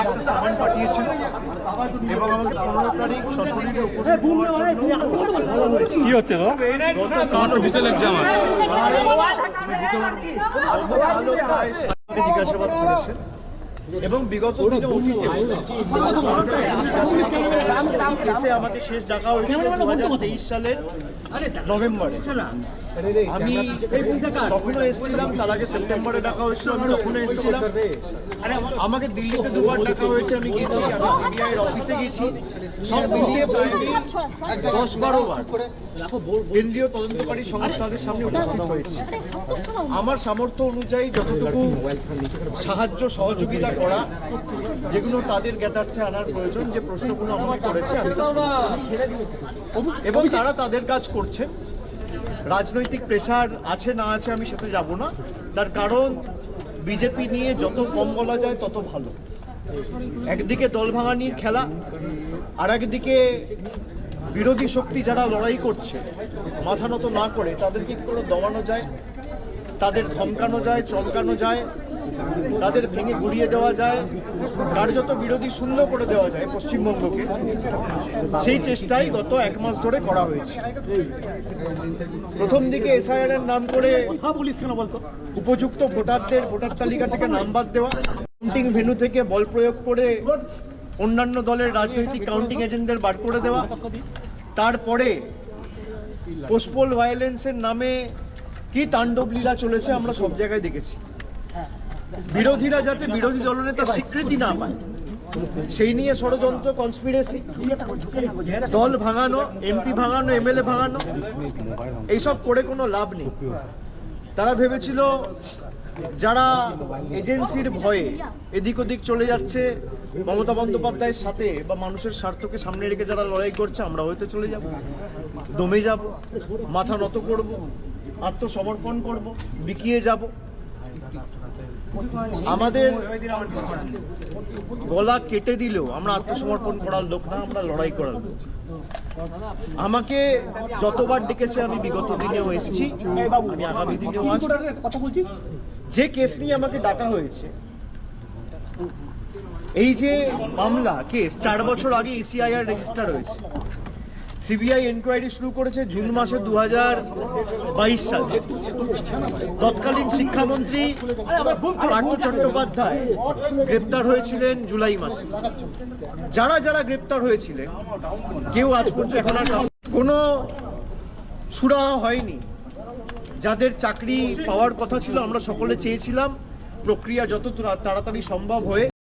একটা সামান পাঠিয়েছিল এবং আমাকে 15 তারিখ সশরীরে উপস্থিত হওয়ার জন্য কি হচ্ছে জিজ্ঞাসাবাদ করেছে এবং বিগত দিনে কেসে আমাকে শেষ ডাকা হয়েছিল 2023 সালের নভেম্বরে। আমি তখনও এসেছিলাম, তার আগে সেপ্টেম্বরে ডাকা হয়েছিল, আমি তখনও এসেছিলাম। আমাকে দিল্লিতে দুবার ডাকা হয়েছে, আমি গেছি, আমি সিবিআই এর অফিসে গেছি, সব মিলিয়ে প্রায় 10-12 বার কেন্দ্রীয় তদন্তকারী সংস্থাদের সামনে উপস্থিত হয়েছি। আমার সামর্থ্য অনুযায়ী যতটুকু সাহায্য সহযোগিতা করা, যেগুলো তাদের জ্ঞাতার্থে আনার প্রয়োজন, যে প্রশ্নগুলো আমাকে করেছে এবং তারা তাদের কাজ করছে। রাজনৈতিক প্রেসার আছে না আছে আমি সেটা যাব না, তার কারণ বিজেপি নিয়ে যত কম বলা যায় তত ভালো। একদিকে দল ভাঙানির খেলা, আর একদিকে বিরোধী শক্তি যারা লড়াই করছে মাথা নত না করে তাদেরকে কি করে দমানো যায়, তাদের ধমকানো যায়, চমকানো যায়, তাদের ভেঙে গুড়িয়ে দেওয়া যায়, কার্যত বিরোধী শূন্য করে দেওয়া যায় পশ্চিমবঙ্গকে, সেই চেষ্টাই গত 1 মাস ধরে করা হয়েছে। প্রথম দিকে এসআইআর এর নাম করে উপযুক্ত ভোটারদের ভোটার তালিকা থেকে নাম বাদ দেওয়া, কাউন্টিং ভেন্যু থেকে বল প্রয়োগ করে অন্যান্য দলের রাজনৈতিক কাউন্টিং এজেন্টদের বার করে দেওয়া, তারপরে পোস্টপোল ভায়োলেন্সের নামে কি তাণ্ডব লীলা চলেছে আমরা সব জায়গায় দেখেছি। বিরোধীরা যাতে বিরোধী দলনেতার স্বীকৃতি না পায় সেই নিয়ে ষড়যন্ত্র, কনস্পিরেসি, দল ভাঙানো, এমপি ভাঙানো, এমএলএ ভাঙানো, এইসব করে কোনো লাভ নেই। তারা ভেবেছিল যারা এজেন্সির ভয়ে এদিক ওদিক চলে যাচ্ছে মমতা বন্দ্যোপাধ্যায়ের সাথে বা মানুষের স্বার্থকে সামনে রেখে যারা লড়াই করছে, আমরা হয়তো চলে যাব, দমে যাব, মাথা নত করব, আত্মসমর্পণ করব, বিকিয়ে যাব। আমাদের গলা কেটে দিলেও আমরা আত্মসমর্পণ করার লোক না, আমরা লড়াই করার লোক। আমাকে যতবার ডেকেছে আমি বিগত দিনেও এসেছি, আমি আগামী দিনেও আসছি। যে কেস নিয়ে আমাকে ডাকা হয়েছে, এই যে মামলা কেস 4 বছর আগে ECIR রেজিস্টার হয়েছে, সিবিআই এনকোয়ারি শুরু করেছে জুন মাসে 2022 সালে। তৎকালীন শিক্ষামন্ত্রী পার্থ চট্টোপাধ্যায় গ্রেপ্তার হয়েছিলেন জুলাই মাসে। যারা যারা গ্রেপ্তার হয়েছিলেন কেউ আজ পর্যন্ত এখন আর কোনো সুরাহা হয়নি। যাদের চাকরি পাওয়ার কথা ছিল, আমরা সকলে চেয়েছিলাম প্রক্রিয়া যত তাড়াতাড়ি সম্ভব হয়ে